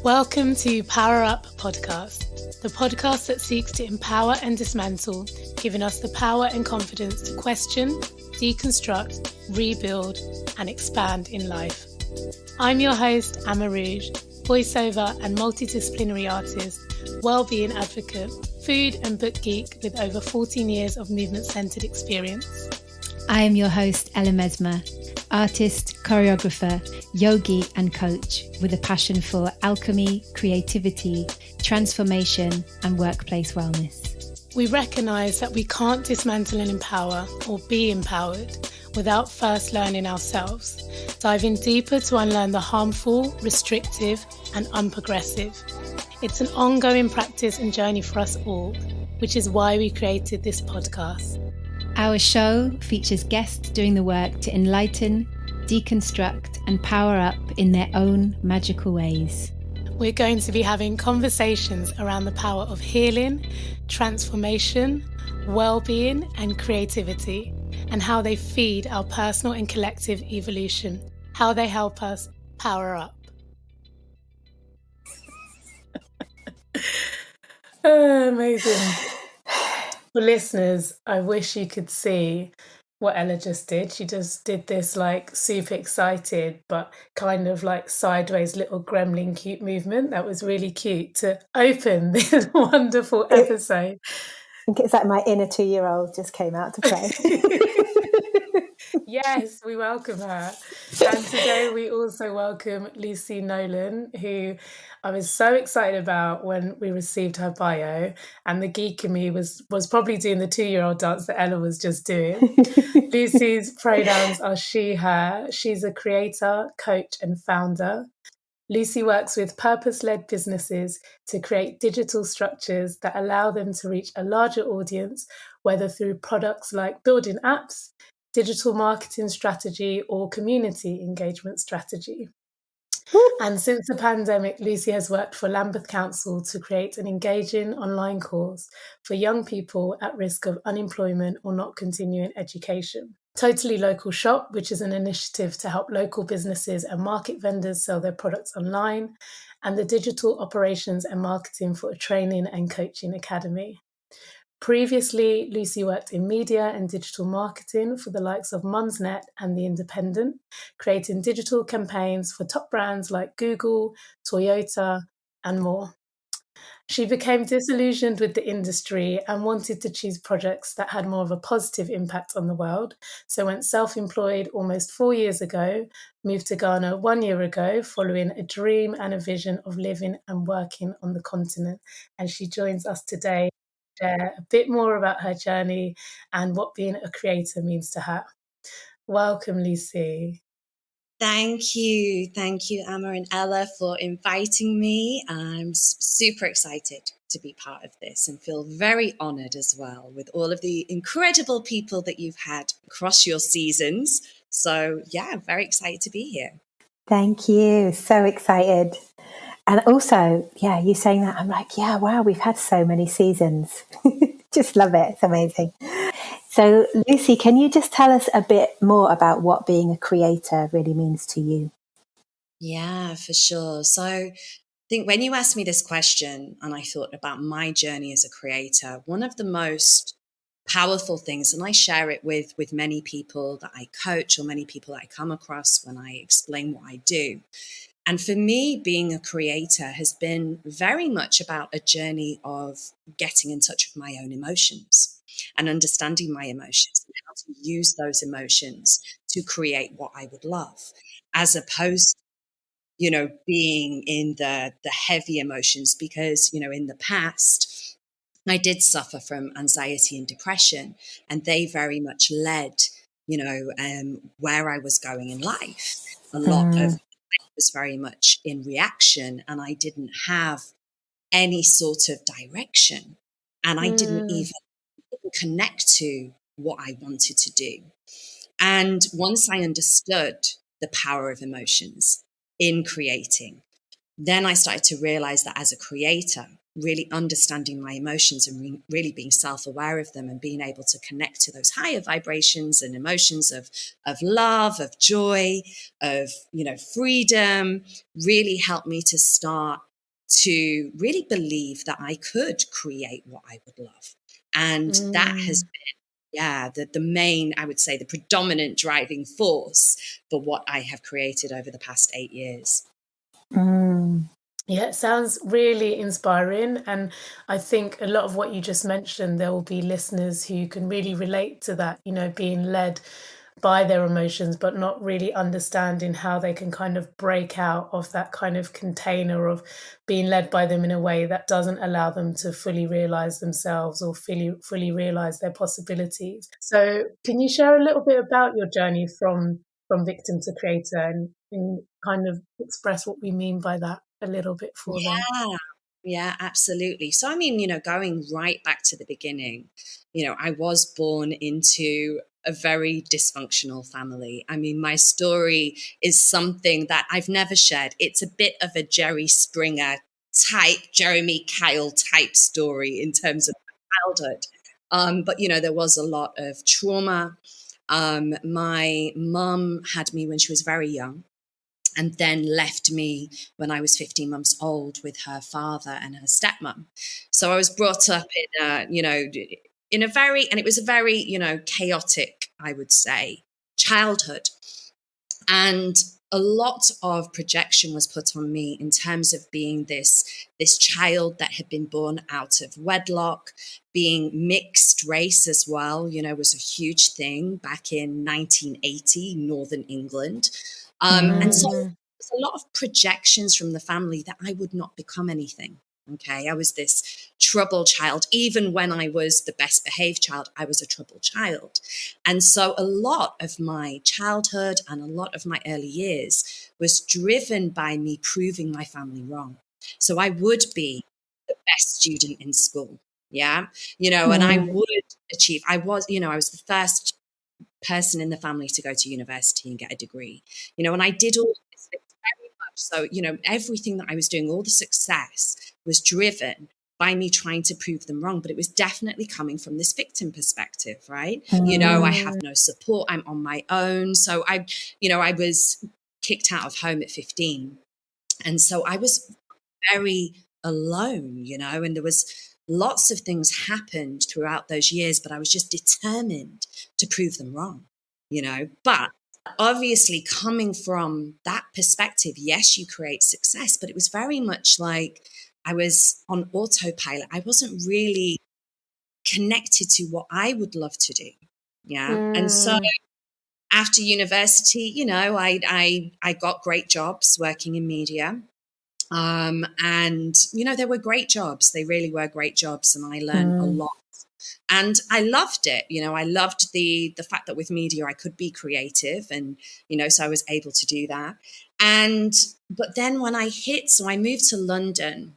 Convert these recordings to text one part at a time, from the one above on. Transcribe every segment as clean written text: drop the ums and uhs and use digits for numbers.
Welcome to PowerUp podcast, the podcast that seeks to empower and dismantle, giving us the power and confidence to question, deconstruct, rebuild, and expand in life. I'm your host, AmaRouge, voiceover and multidisciplinary artist, well-being advocate, food and book geek with over 14 years of movement-centered experience. I am your host, Mesma, artist, choreographer, yogi and coach with a passion for alchemy, creativity, transformation and workplace wellness. We recognise that we can't dismantle and empower or be empowered without first learning ourselves, diving deeper to unlearn the harmful, restrictive and unprogressive. It's an ongoing practice and journey for us all, which is why we created this podcast. Our show features guests doing the work to enlighten, deconstruct and power up in their own magical ways. We're going to be having conversations around the power of healing, transformation, well-being and creativity, and how they feed our personal and collective evolution, how they help us power up. Amazing. For listeners, I wish you could see what Ella just did. She just did this like super excited, but kind of like sideways little gremlin cute movement. That was really cute to open this wonderful episode. I think it's like my inner 2-year-old just came out to play. Yes, we welcome her. And today we also welcome Lucy Nolan, who I was so excited about when we received her bio, and the geek in me was probably doing the 2-year-old dance that Ella was just doing. Lucy's pronouns are she, her. She's a creator, coach and founder. Lucy works with purpose-led businesses to create digital structures that allow them to reach a larger audience, whether through products like building apps, digital marketing strategy or community engagement strategy. And since the pandemic, Lucy has worked for Lambeth Council to create an engaging online course for young people at risk of unemployment or not continuing education. Totally Local Shop, which is an initiative to help local businesses and market vendors sell their products online, and the Digital Operations and Marketing for a Training and Coaching Academy. Previously, Lucy worked in media and digital marketing for the likes of Mumsnet and The Independent, creating digital campaigns for top brands like Google, Toyota, and more. She became disillusioned with the industry and wanted to choose projects that had more of a positive impact on the world, so went self-employed almost 4 years ago, moved to Ghana 1 year ago following a dream and a vision of living and working on the continent. And she joins us today to share a bit more about her journey and what being a creator means to her. Welcome, Lucy. Thank you, Amma and Ella, for inviting me. I'm super excited to be part of this and feel very honoured as well with all of the incredible people that you've had across your seasons. So yeah, I'm very excited to be here. Thank you. So excited. And also, yeah, you saying that, I'm like, yeah, wow, we've had so many seasons. Just love it. It's amazing. So, Lucy, can you just tell us a bit more about what being a creator really means to you? Yeah, for sure. So I think when you asked me this question and I thought about my journey as a creator, one of the most powerful things, and I share it with many people that I coach or many people that I come across when I explain what I do. And for me, being a creator has been very much about a journey of getting in touch with my own emotions and understanding my emotions and how to use those emotions to create what I would love, as opposed to, being in the heavy emotions, because, in the past, I did suffer from anxiety and depression, and they very much led, where I was going in life. A lot of was very much in reaction, and I didn't have any sort of direction, and I didn't even connect to what I wanted to do. And once I understood the power of emotions in creating, then I started to realize that as a creator, really understanding my emotions and really being self-aware of them and being able to connect to those higher vibrations and emotions of love, of joy, of, freedom, really helped me to start to really believe that I could create what I would love. And that has been, the main, I would say, the predominant driving force for what I have created over the past 8 years. Yeah, it sounds really inspiring. And I think a lot of what you just mentioned, there will be listeners who can really relate to that, being led by their emotions, but not really understanding how they can kind of break out of that kind of container of being led by them in a way that doesn't allow them to fully realize themselves or fully realize their possibilities. So can you share a little bit about your journey from victim to creator and kind of express what we mean by that a little bit for them? Yeah, absolutely. So, I mean, going right back to the beginning, I was born into a very dysfunctional family. I mean, my story is something that I've never shared. It's a bit of a Jerry Springer type, Jeremy Kyle type story in terms of childhood. But, there was a lot of trauma. My mum had me when she was very young, and then left me when I was 15 months old with her father and her stepmom. So I was brought up in a very, and it was a very, chaotic, I would say, childhood. And a lot of projection was put on me in terms of being this child that had been born out of wedlock, being mixed race as well, was a huge thing back in 1980, Northern England. And so there's a lot of projections from the family that I would not become anything. Okay, I was this troubled child. Even when I was the best behaved child, I was a troubled child. And so a lot of my childhood and a lot of my early years was driven by me proving my family wrong. So I would be the best student in school. Yeah. And I would achieve, I was the first person in the family to go to university and get a degree, and I did all this very much. So, everything that I was doing, all the success was driven by me trying to prove them wrong. But it was definitely coming from this victim perspective, right? I have no support. I'm on my own. So I was kicked out of home at 15. And so I was very alone, and there was lots of things happened throughout those years, but I was just determined to prove them wrong, But obviously, coming from that perspective, yes, you create success, but it was very much like I was on autopilot. I wasn't really connected to what I would love to do. Yeah. And so after university, I got great jobs working in media. And, they were great jobs. They really were great jobs. And I learned a lot. And I loved it. I loved the fact that with media, I could be creative. And, so I was able to do that. But then when so I moved to London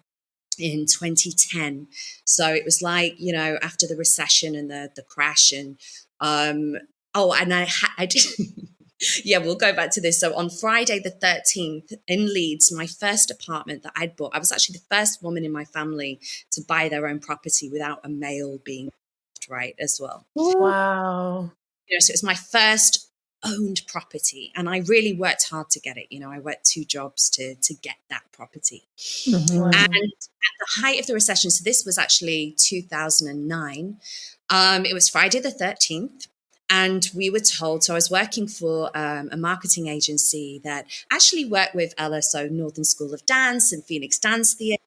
in 2010. So it was like, after the recession and the crash and, and I did... Yeah, we'll go back to this. So on Friday the 13th in Leeds, my first apartment that I'd bought, I was actually the first woman in my family to buy their own property without a male being right as well. Wow. So it was my first owned property, and I really worked hard to get it. I worked 2 jobs to get that property. Wow. And at the height of the recession, so this was actually 2009, it was Friday the 13th. And we were told, so I was working for a marketing agency that actually worked with Ella, so Northern School of Dance and Phoenix Dance Theatre.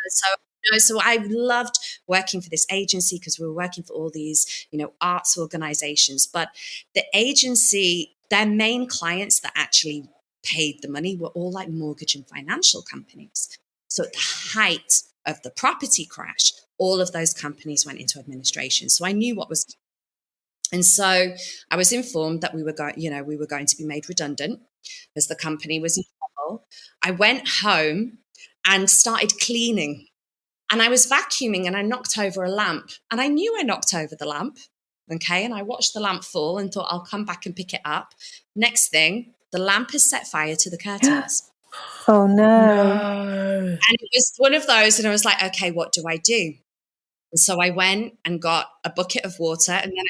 So I loved working for this agency because we were working for all these, arts organizations. But the agency, their main clients that actually paid the money were all like mortgage and financial companies. So at the height of the property crash, all of those companies went into administration. So I knew what was. And so I was informed that we were going to be made redundant as the company was in trouble. I went home and started cleaning, and I was vacuuming and I knocked over a lamp, and I knew I knocked over the lamp. Okay. And I watched the lamp fall and thought I'll come back and pick it up. Next thing, the lamp has set fire to the curtains. Oh no. And it was one of those, and I was like, okay, what do I do? And so I went and got a bucket of water, and then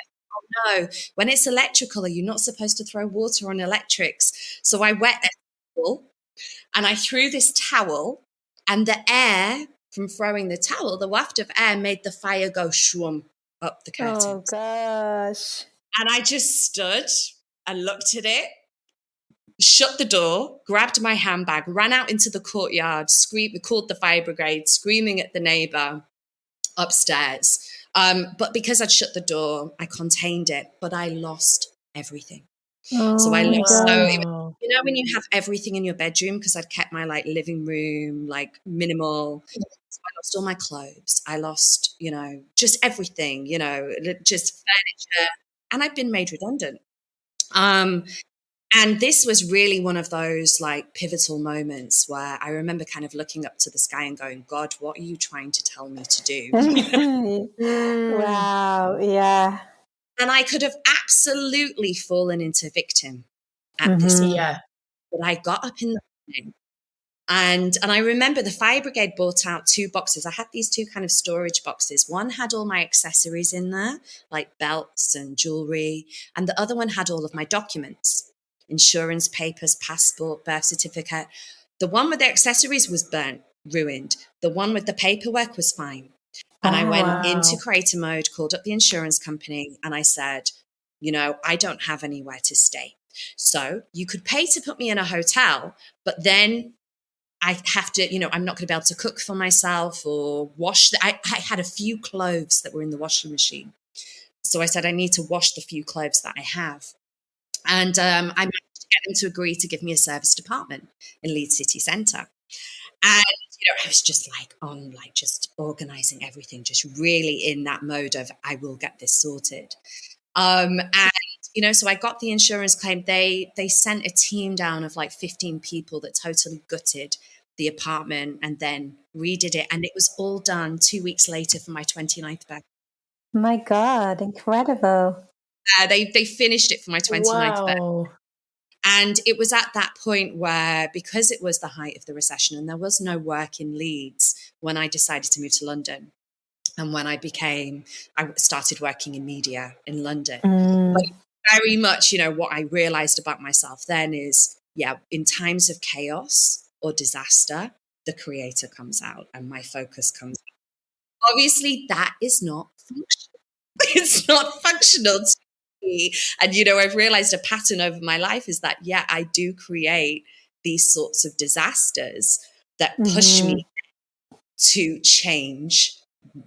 no, when it's electrical, you're not supposed to throw water on electrics. So I wet a towel, and I threw this towel And the air from throwing the towel, the waft of air made the fire go shroom up the curtains. Oh, gosh. And I just stood and looked at it, shut the door, grabbed my handbag, ran out into the courtyard, called the fire brigade, screaming at the neighbour upstairs. But because I'd shut the door, I contained it, but I lost everything. So I lost, so it was, you know, when you have everything in your bedroom, because I'd kept my like living room, like minimal. So I lost all my clothes. I lost, you know, just everything, you know, just furniture, and I'd been made redundant. And this was really one of those like pivotal moments where I remember kind of looking up to the sky and going, God, what are you trying to tell me to do? Wow. Yeah. And I could have absolutely fallen into victim at this point. Yeah. But I got up in the morning, and I remember the fire brigade brought out 2 boxes. I had these 2 kind of storage boxes. One had all my accessories in there, like belts and jewelry, and the other one had all of my documents, insurance papers, passport, birth certificate. The one with the accessories was burnt, ruined. The one with the paperwork was fine. And I went into creator mode, called up the insurance company, and I said, you know, I don't have anywhere to stay. So you could pay to put me in a hotel, but then I have to, you know, I'm not going to be able to cook for myself or wash. I had a few clothes that were in the washing machine. So I said, I need to wash the few clothes that I have. And I managed to get them to agree to give me a service department in Leeds city centre. And, you know, I was just like on, like just organizing everything, just really in that mode of I will get this sorted. And, you know, so I got the insurance claim. They sent a team down of like 15 people that totally gutted the apartment and then redid it. And it was all done 2 weeks later for my 29th birthday. My God, incredible. They finished it for my 29th birthday. Wow. And it was at that point where, because it was the height of the recession and there was no work in Leeds, when I decided to move to London and when I started working in media in London. But very much, you know, what I realized about myself then is, yeah, in times of chaos or disaster, the creator comes out and my focus comes out. Obviously, that is not functional. It's not functional to me. And, you know, I've realized a pattern over my life is that, yeah, I do create these sorts of disasters that push me to change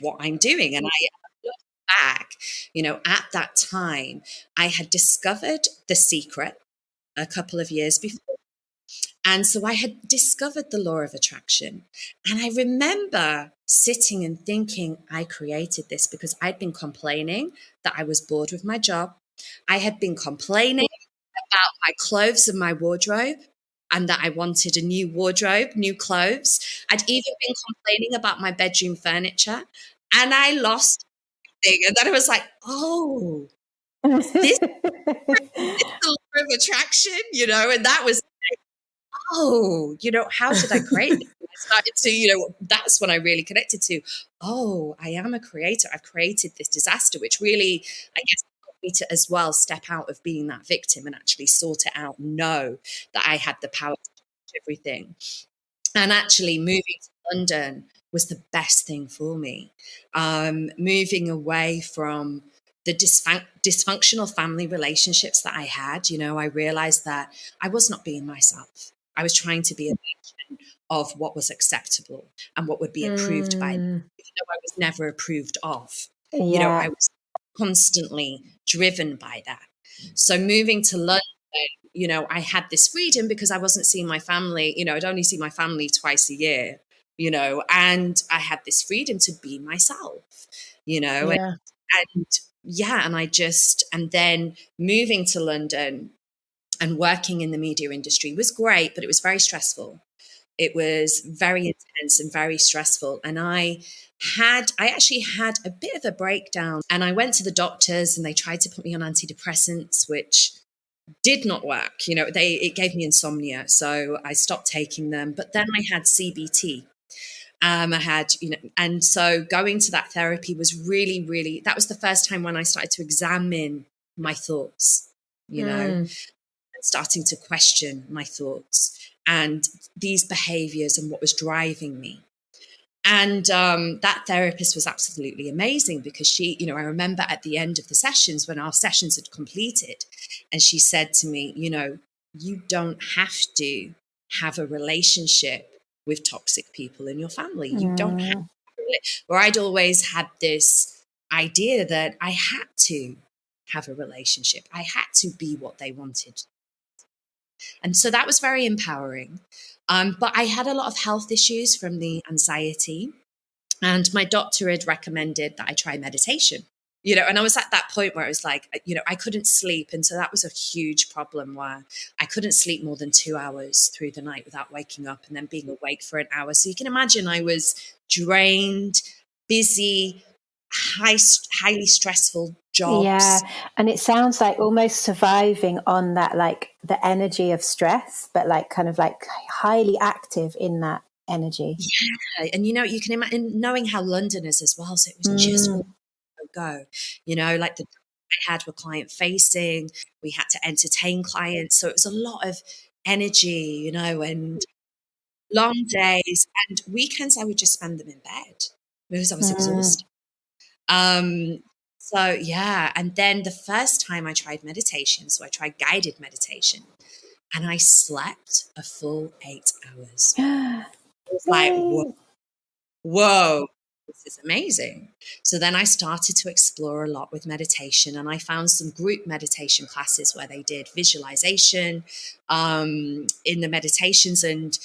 what I'm doing. And I look back, you know, at that time, I had discovered The Secret a couple of years before. And so I had discovered the law of attraction. And I remember sitting and thinking, I created this because I'd been complaining that I was bored with my job. I had been complaining about my clothes and my wardrobe and that I wanted a new wardrobe, new clothes. I'd even been complaining about my bedroom furniture and I lost everything. And then I was like, oh, this is the law of attraction, you know, and that was oh, you know, how did I create this? I started to, you know, that's when I really connected to, oh, I am a creator. I've created this disaster, which really, I guess, helped me to as well step out of being that victim and actually sort it out, know that I had the power to change everything. And actually moving to London was the best thing for me. Moving away from the dysfunctional family relationships that I had, you know, I realized that I was not being myself. I was trying to be a version of what was acceptable and what would be approved by them, even though I was never approved of. You know, I was constantly driven by that. So moving to London, you know, I had this freedom because I wasn't seeing my family, you know, I'd only see my family twice a year, you know, and I had this freedom to be myself, you know, and then moving to London and working in the media industry was great, but it was very stressful. It was very intense and very stressful. And I actually had a bit of a breakdown and I went to the doctors and they tried to put me on antidepressants, which did not work. You know, it gave me insomnia. So I stopped taking them. But then I had CBT. I had, you know, and so going to that therapy was really, really, that was the first time when I started to examine my thoughts, you know, and starting to question my thoughts. and these behaviors and what was driving me. And that therapist was absolutely amazing because she, I remember at the end of the sessions when our sessions had completed, and she said to me, you don't have to have a relationship with toxic people in your family. You don't have to. Where I'd always had this idea that I had to have a relationship. I had to be what they wanted. And so that was very empowering. But I had a lot of health issues from the anxiety. And my doctor had recommended that I try meditation, and I was at that point where it was like, I couldn't sleep. And so that was a huge problem where I couldn't sleep more than 2 hours through the night without waking up and then being awake for an hour. So you can imagine I was drained, busy, highly stressful jobs. Yeah. And it sounds like almost surviving on that, like the energy of stress, but like kind of like highly active in that energy. Yeah. And, you can imagine knowing how London is as well. So it was just go, like the I had were client facing. We had to entertain clients. So it was a lot of energy, and long days, and weekends I would just spend them in bed because I was exhausted. So yeah. And then the first time I tried meditation, so I tried guided meditation, and I slept a full 8 hours. It was like, whoa, this is amazing. So then I started to explore a lot with meditation, and I found some group meditation classes where they did visualization in the meditations, and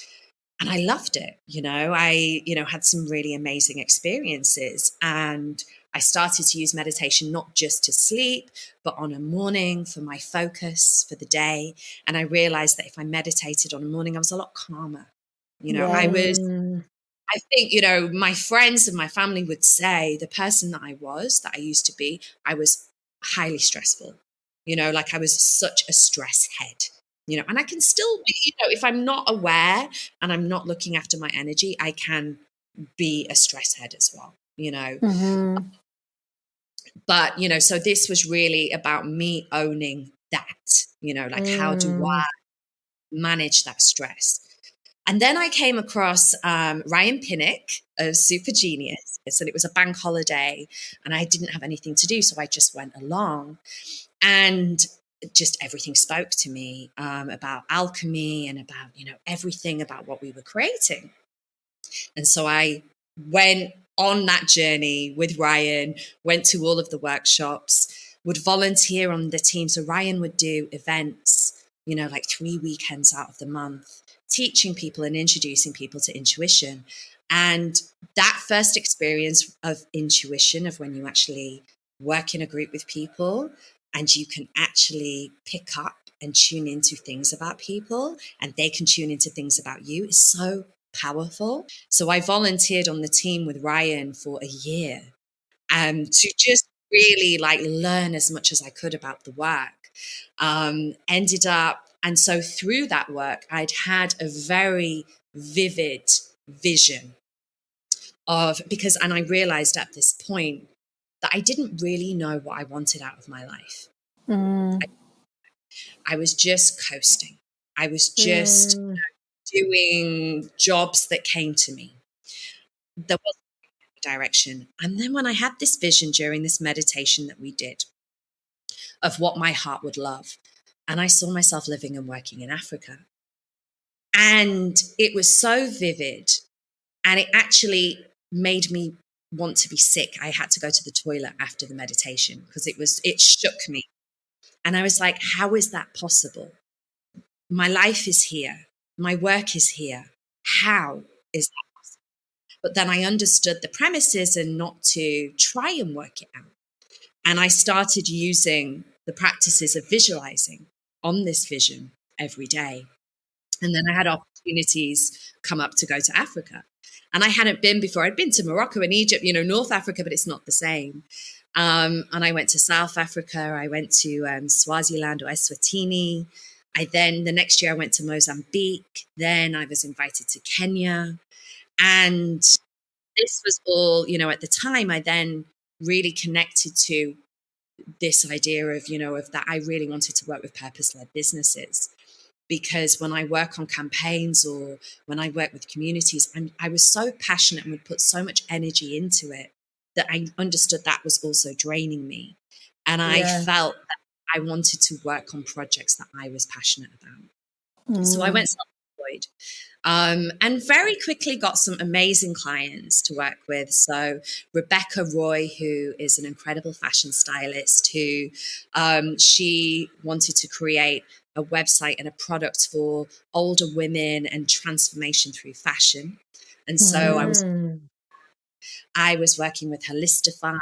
I loved it. I had some really amazing experiences, and I started to use meditation not just to sleep, but on a morning for my focus for the day. And I realized that if I meditated on a morning, I was a lot calmer. I think, my friends and my family would say the person that I used to be, I was highly stressful, like I was such a stress head, and I can still be, if I'm not aware and I'm not looking after my energy, I can be a stress head as well, But, so this was really about me owning that, like how do I manage that stress? And then I came across Ryan Pinnock of Super Genius. And it was a bank holiday and I didn't have anything to do. So I just went along, and just everything spoke to me about alchemy and about, everything about what we were creating. And so I went on that journey with Ryan, went to all of the workshops, would volunteer on the team. So Ryan would do events, like 3 weekends out of the month, teaching people and introducing people to intuition. And that first experience of intuition, of when you actually work in a group with people and you can actually pick up and tune into things about people and they can tune into things about you, is so powerful. So I volunteered on the team with Ryan for a year to just really like learn as much as I could about the work. Ended up, and so through that work, I'd had a very vivid vision and I realized at this point that I didn't really know what I wanted out of my life. I was just coasting. I was just doing jobs that came to me. There wasn't a direction. And then when I had this vision during this meditation that we did of what my heart would love, and I saw myself living and working in Africa. And it was so vivid, and it actually made me want to be sick. I had to go to the toilet after the meditation because it shook me. And I was like, how is that possible? My life is here. My work is here. How is that possible? But then I understood the premises and not to try and work it out. And I started using the practices of visualizing on this vision every day. And then I had opportunities come up to go to Africa. And I hadn't been before. I'd been to Morocco and Egypt, North Africa, but it's not the same. And I went to South Africa. I went to Swaziland or Eswatini. The next year I went to Mozambique. Then I was invited to Kenya. And this was all, at the time, I then really connected to this idea of, of that I really wanted to work with purpose-led businesses. because when I work on campaigns or when I work with communities, I was so passionate and would put so much energy into it that I understood that was also draining me. And I felt that I wanted to work on projects that I was passionate about. So I went self-employed. And very quickly got some amazing clients to work with. So Rebecca Roy, who is an incredible fashion stylist, who she wanted to create a website and a product for older women and transformation through fashion. And so I was working with Holistify,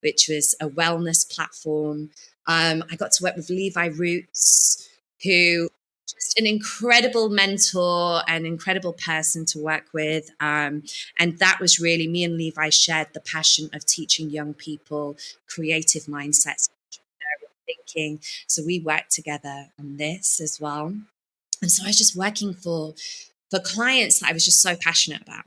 which was a wellness platform. I got to work with Levi Roots, who just an incredible mentor, an incredible person to work with. And that was really, me and Levi shared the passion of teaching young people creative mindsets, thinking. So we worked together on this as well. And so I was just working for clients that I was just so passionate about.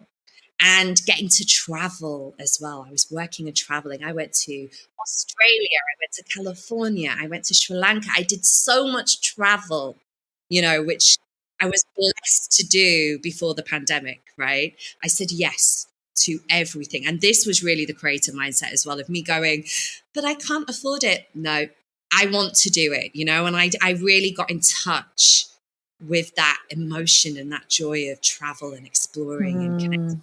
And getting to travel as well. I was working and traveling. I went to Australia. I went to California. I went to Sri Lanka. I did so much travel, which I was blessed to do before the pandemic, right? I said yes to everything. And this was really the creative mindset as well of me going, but I can't afford it. No, I want to do it, and I really got in touch with that emotion and that joy of travel and exploring and connecting.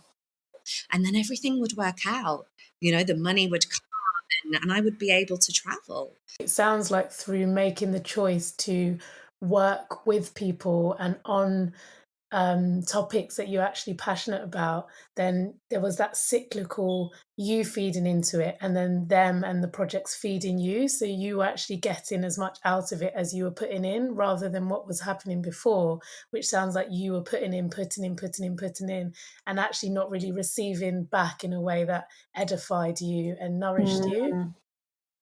And then everything would work out, the money would come and I would be able to travel. It sounds like through making the choice to work with people and on topics that you're actually passionate about, then there was that cyclical you feeding into it and then them and the projects feeding you. So you were actually getting as much out of it as you were putting in rather than what was happening before, which sounds like you were putting in and actually not really receiving back in a way that edified you and nourished you.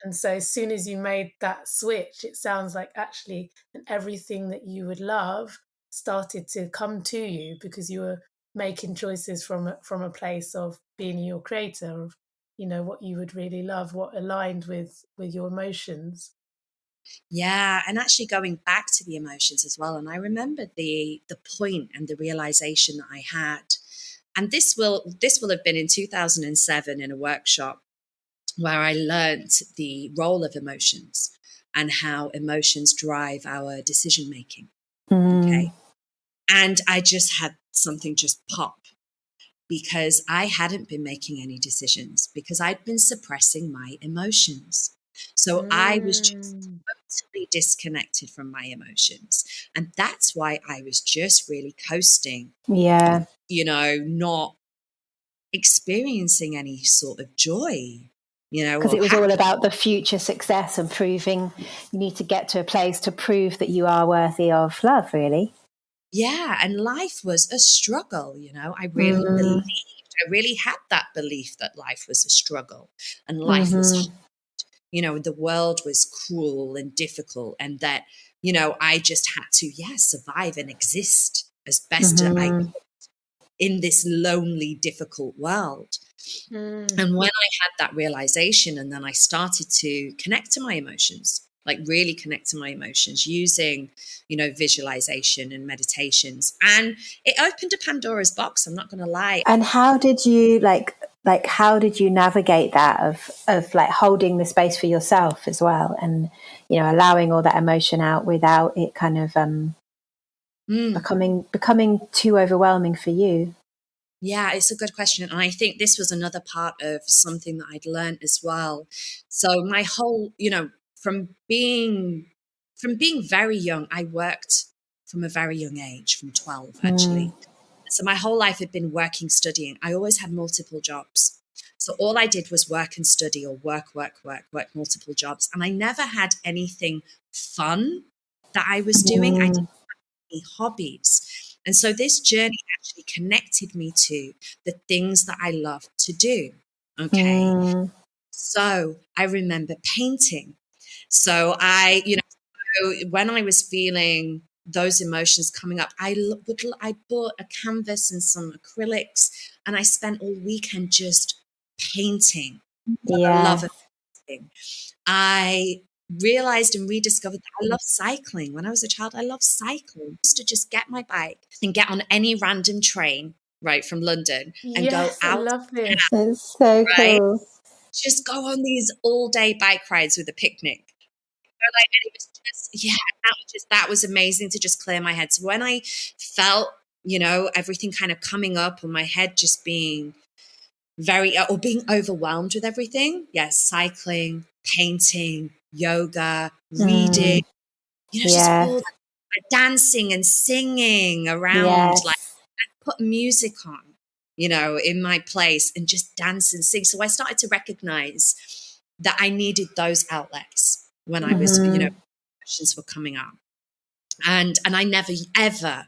And so as soon as you made that switch, it sounds like actually everything that you would love started to come to you because you were making choices from a place of being your creator, of what you would really love, what aligned with your emotions. Yeah, and actually going back to the emotions as well. And I remember the point and the realization that I had. And this will have been in 2007 in a workshop where I learned the role of emotions and how emotions drive our decision making. Okay. And I just had something just pop because I hadn't been making any decisions because I'd been suppressing my emotions. So I was just totally disconnected from my emotions. And that's why I was just really coasting. Yeah. Not experiencing any sort of joy. Because it was all about the future success and proving you need to get to a place to prove that you are worthy of love, really. Yeah. And life was a struggle, I really believed, I really had that belief that life was a struggle and life was hard. The world was cruel and difficult and that, I just had to, survive and exist as best I could in this lonely, difficult world. And when I had that realization and then I started to connect to my emotions, like really connect to my emotions using, visualization and meditations. And it opened a Pandora's box, I'm not going to lie. And how did you how did you navigate that of like holding the space for yourself as well and, allowing all that emotion out without it kind of becoming too overwhelming for you? Yeah, it's a good question. And I think this was another part of something that I'd learned as well. So my whole, from being very young, I worked from a very young age, from 12 actually. So my whole life had been working, studying. I always had multiple jobs. So all I did was work and study or work, multiple jobs. And I never had anything fun that I was doing. I didn't have any hobbies. And so this journey actually connected me to the things that I love to do. Okay. So I remember painting. So when I was feeling those emotions coming up, I bought a canvas and some acrylics and I spent all weekend just painting for the love of painting. I realized and rediscovered that I love cycling. When I was a child, I loved cycling. I used to just get my bike and get on any random train, right, from London and go Yes, I out, love this. It's so right? cool. Just go on these all-day bike rides with a picnic. Like, and it was just, yeah, that was amazing to just clear my head. So when I felt, everything kind of coming up and my head just being or being overwhelmed with everything, yes, cycling, painting, yoga, reading, just Yeah. all that, dancing and singing around, like Yes. put music on, in my place and just dance and sing. So I started to recognize that I needed those outlets when I was, emotions were coming up. And I never ever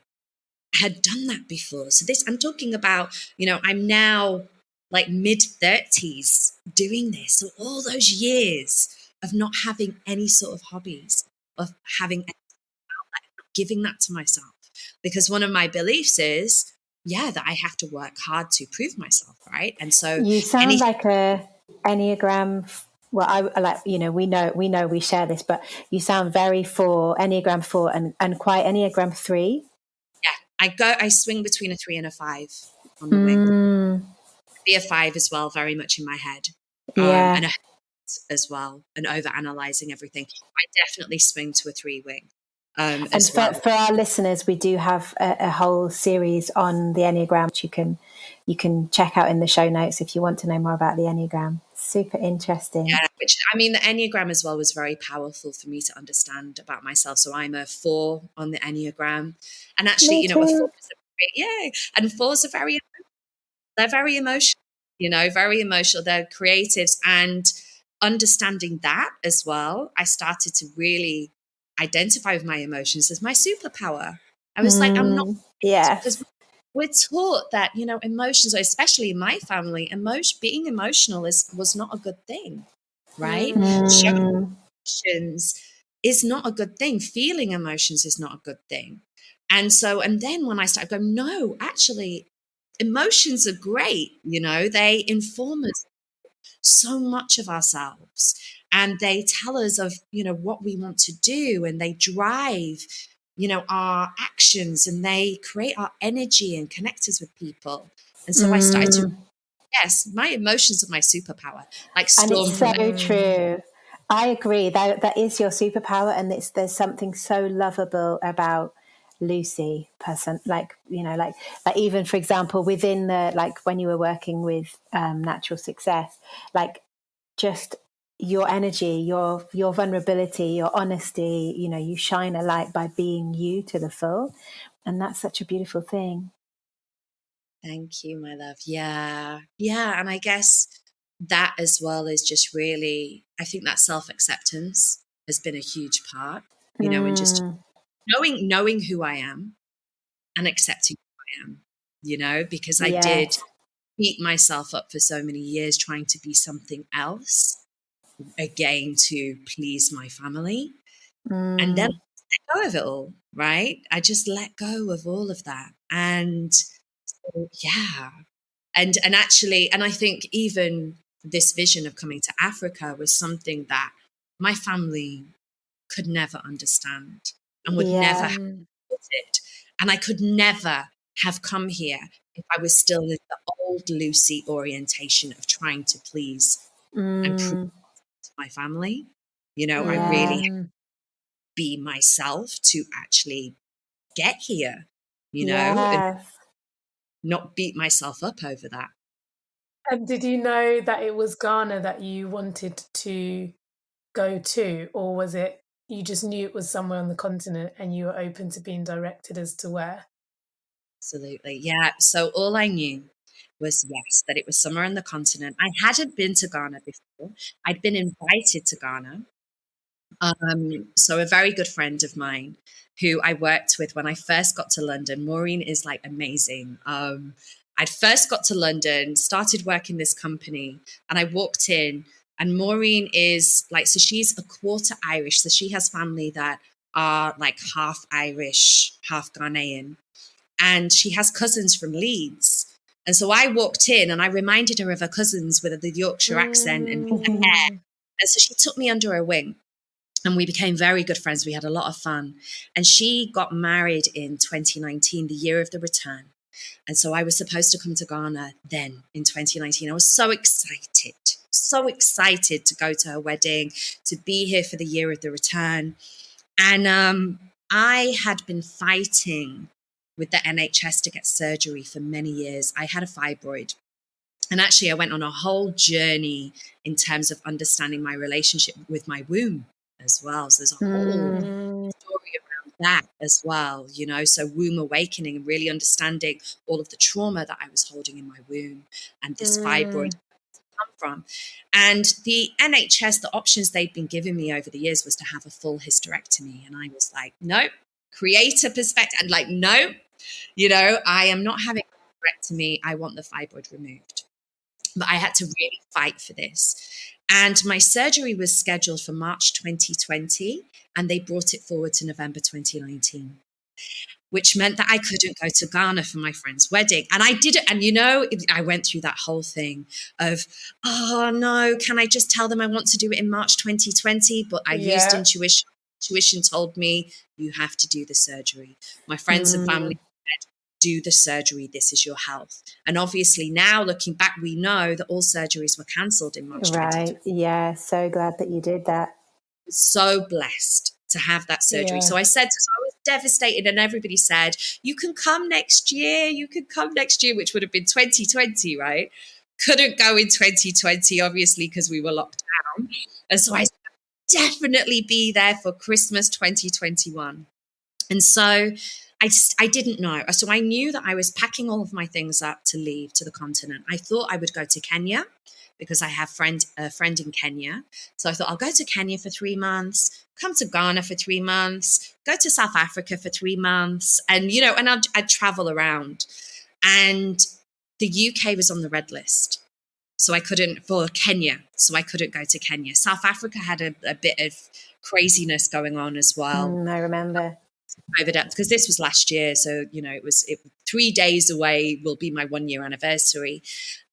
had done that before. So I'm talking about, I'm now like mid-30s doing this. So all those years of not having any sort of hobbies, of having giving that to myself. Because one of my beliefs is, that I have to work hard to prove myself, right? And so You sound like a Enneagram. Well, I like, we share this, but you sound very for Enneagram 4 and quite Enneagram 3. I swing between a 3 and a 5 on the wing. Be a 5 as well, very much in my head. Yeah. And a as well, and over analyzing everything. I definitely swing to a 3 wing. And as well. for our listeners, we do have a whole series on the Enneagram, which you can check out in the show notes if you want to know more about the Enneagram. Super interesting. Yeah, the Enneagram as well was very powerful for me to understand about myself. So I'm a 4 on the Enneagram, and actually, a 4 is and 4s are they're very emotional. Very emotional. They're creatives, and understanding that as well, I started to really identify with my emotions as my superpower. I was like, I'm not, because we're taught that, emotions, especially in my family, being emotional was not a good thing, right? Showing emotions is not a good thing. Feeling emotions is not a good thing. And then when I started going, no, actually, emotions are great. They inform us so much of ourselves, and they tell us of what we want to do, and they drive our actions, and they create our energy and connect us with people. And so I started to, yes, my emotions are my superpower, like And storm it's from so true. I agree that is your superpower, and there's something so lovable about Lucy person, like even for example within the, like when you were working with Natural Success, like just your energy, your vulnerability, your honesty, you shine a light by being you to the full, and that's such a beautiful thing. Thank you, my love. Yeah. And I guess that as well is just really, I think that self-acceptance has been a huge part, and just knowing who I am and accepting who I am, because I did Yes. beat myself up for so many years trying to be something else, again, to please my family. And then I let go of it all, right? I just let go of all of that. And yeah. And actually, and I think even this vision of coming to Africa was something that my family could never understand and would never have it. And I could never have come here if I was still in the old Lucy orientation of trying to please and prove to my family. I really had to be myself to actually get here, and not beat myself up over that. And did you know that it was Ghana that you wanted to go to, or was it you just knew it was somewhere on the continent and you were open to being directed as to where? Absolutely. Yeah. So all I knew was, yes, that it was somewhere on the continent. I hadn't been to Ghana before. I'd been invited to Ghana. So a very good friend of mine who I worked with when I first got to London, Maureen, is like amazing. I'd first got to London, started working this company, and I walked in, and Maureen is like, so she's a quarter Irish. So she has family that are like half Irish, half Ghanaian, and she has cousins from Leeds. And so I walked in and I reminded her of her cousins with the Yorkshire accent and hair. And so she took me under her wing. and we became very good friends. We had a lot of fun. And she got married in 2019, the year of the return. And so I was supposed to come to Ghana then in 2019. I was so excited to go to her wedding, to be here for the year of the return. And I had been fighting with the NHS to get surgery for many years. I had a fibroid. And actually, I went on a whole journey in terms of understanding my relationship with my womb as well. So there's a whole story around that as well, you know, so womb awakening and really understanding all of the trauma that I was holding in my womb and this fibroid come from. And the NHS, the options they'd been giving me over the years was to have a full hysterectomy. And I was like, no, create a perspective. And like, no, you know, I am not having a hysterectomy. I want the fibroid removed. But I had to really fight for this. And my surgery was scheduled for March 2020, and they brought it forward to November 2019, which meant that I couldn't go to Ghana for my friend's wedding. And I did it. And, you know, I went through that whole thing of, oh, no, can I just tell them I want to do it in March 2020? But I used intuition. Intuition told me, you have to do the surgery. My friends and family said, do the surgery. This is your health. And obviously now looking back, we know that all surgeries were cancelled in March 2020. Yeah. So glad that you did that. So blessed to have that surgery. So I said, so I was devastated, and everybody said, you can come next year, which would have been 2020, right? Couldn't go in 2020, obviously, because we were locked down. And so I definitely be there for Christmas 2021. And so I didn't know. So I knew that I was packing all of my things up to leave to the continent. I thought I would go to Kenya because I have a friend in Kenya. So I thought I'll go to Kenya for 3 months, come to Ghana for 3 months, go to South Africa for 3 months, and, you know, and I'd travel around. And the UK was on the red list. So I couldn't, for Kenya, so I couldn't go to Kenya. South Africa had a bit of craziness going on as well. I remember. Because this was last year. So, you know, it 3 days away will be my 1 year anniversary.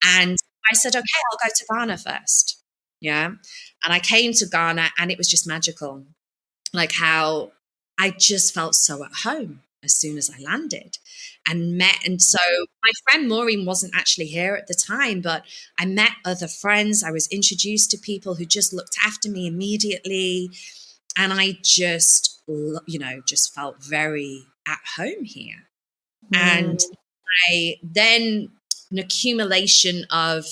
And I said, okay, I'll go to Ghana first. Yeah. And I came to Ghana and it was just magical. Like how I just felt so at home as soon as I landed and so my friend Maureen wasn't actually here at the time, but I met other friends. I was introduced to people who just looked after me immediately. And I just, you know, just felt very at home here. And I then an accumulation of,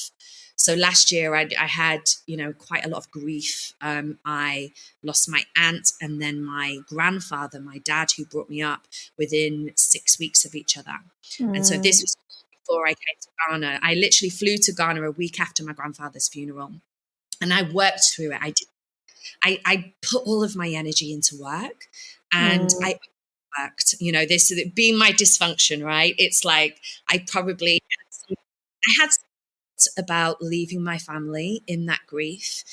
so last year I had, you know, quite a lot of grief. I lost my aunt and then my grandfather, my dad, who brought me up, within 6 weeks of each other. And so this was before I came to Ghana. I literally flew to Ghana a week after my grandfather's funeral. And I worked through it. I put all of my energy into work, and I worked, you know, this being my dysfunction, right? It's like I had about leaving my family in that grief,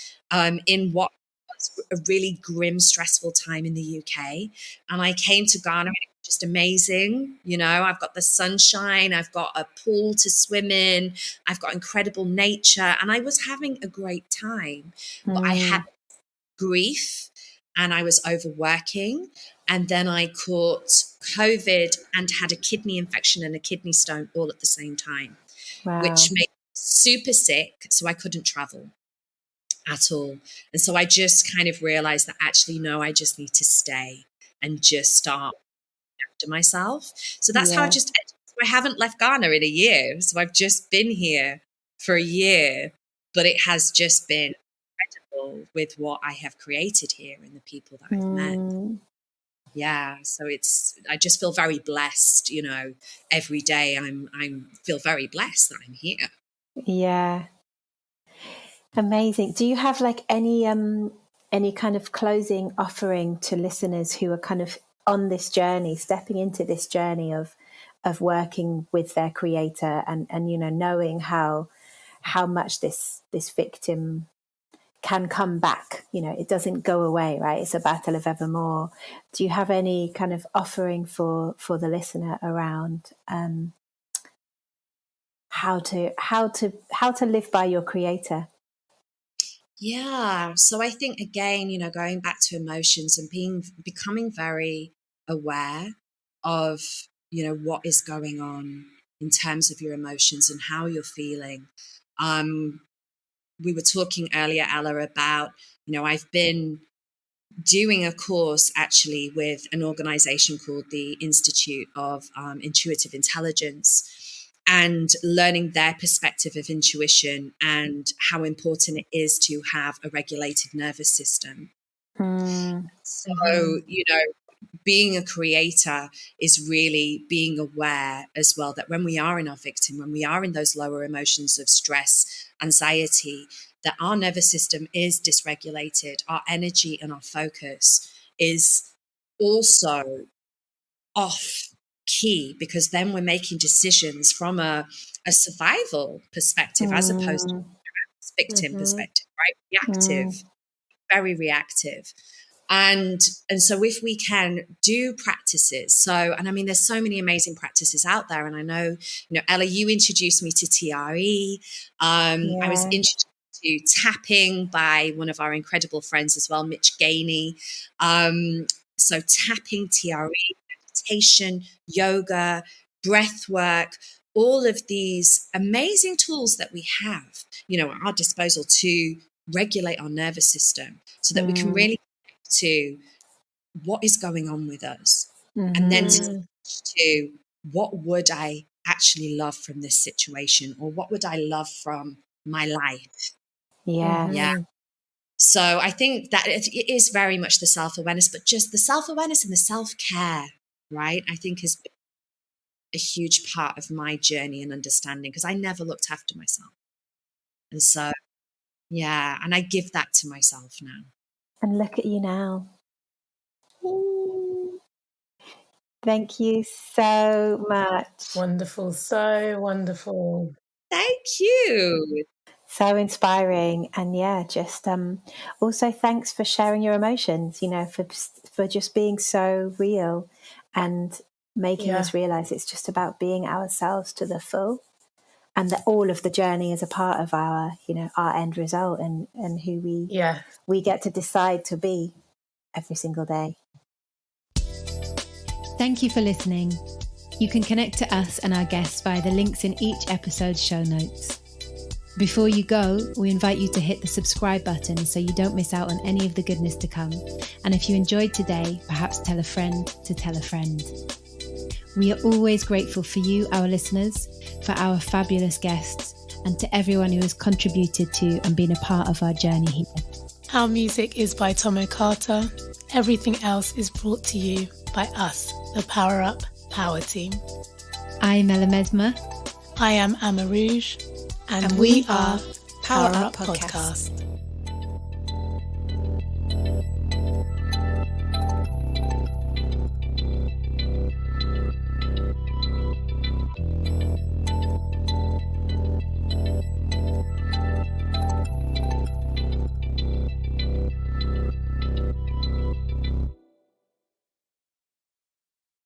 in what was a really grim, stressful time in the UK. And I came to Ghana and it was just amazing. You know, I've got the sunshine, I've got a pool to swim in, I've got incredible nature, and I was having a great time. But I had grief and I was overworking. And then I caught COVID and had a kidney infection and a kidney stone all at the same time, which made me super sick. So I couldn't travel at all. And so I just kind of realized that actually, no, I just need to stay and just start after myself. So that's how I haven't left Ghana in a year. So I've just been here for a year, but it has just been incredible with what I have created here and the people that I've met. Yeah, so I just feel very blessed, you know, every day I'm feel very blessed that I'm here. Yeah. Amazing. Do you have like any kind of closing offering to listeners who are kind of on this journey, stepping into this journey of working with their creator and you know, knowing how much this victim can come back, you know, it doesn't go away, right? It's a battle of evermore. Do you have any kind of offering for the listener around how to live by your creator? Yeah. So I think, again, going back to emotions and becoming very aware of, what is going on in terms of your emotions and how you're feeling. We were talking earlier, Ella, about, I've been doing a course actually with an organization called the Institute of Intuitive Intelligence, and learning their perspective of intuition and how important it is to have a regulated nervous system. So, being a creator is really being aware as well that when we are in our victim, when we are in those lower emotions of stress, anxiety, that our nervous system is dysregulated, our energy and our focus is also off key, because then we're making decisions from a survival perspective as opposed to a victim perspective, right? Reactive, very reactive. And so if we can do practices, and I mean, there's so many amazing practices out there. And I know, Ella, you introduced me to TRE. I was introduced to tapping by one of our incredible friends as well, Mitch Gainey. So tapping, TRE, meditation, yoga, breath work, all of these amazing tools that we have, at our disposal to regulate our nervous system so that we can really connect to what is going on with us, and then to what would I actually love from this situation, or what would I love from my life. Yeah. So I think that it is very much the self-awareness, but just the self-awareness and the self-care, right? I think has been a huge part of my journey and understanding, because I never looked after myself. And so, yeah, and I give that to myself now. And look at you now. Thank you so much. Wonderful. So wonderful. Thank you. So inspiring. And just also thanks for sharing your emotions, for just being so real and making us realize it's just about being ourselves to the full, and that all of the journey is a part of our, our end result, and who we get to decide to be every single day. Thank you for listening. You can connect to us and our guests via the links in each episode's show notes. Before you go, we invite you to hit the subscribe button so you don't miss out on any of the goodness to come. And if you enjoyed today, perhaps tell a friend to tell a friend. We are always grateful for you, our listeners, for our fabulous guests, and to everyone who has contributed to and been a part of our journey here. Our music is by Tomo Carter. Everything else is brought to you by us, the PowerUp Power Team. I'm Mesma. I am AmaRouge. And we are PowerUp Podcast.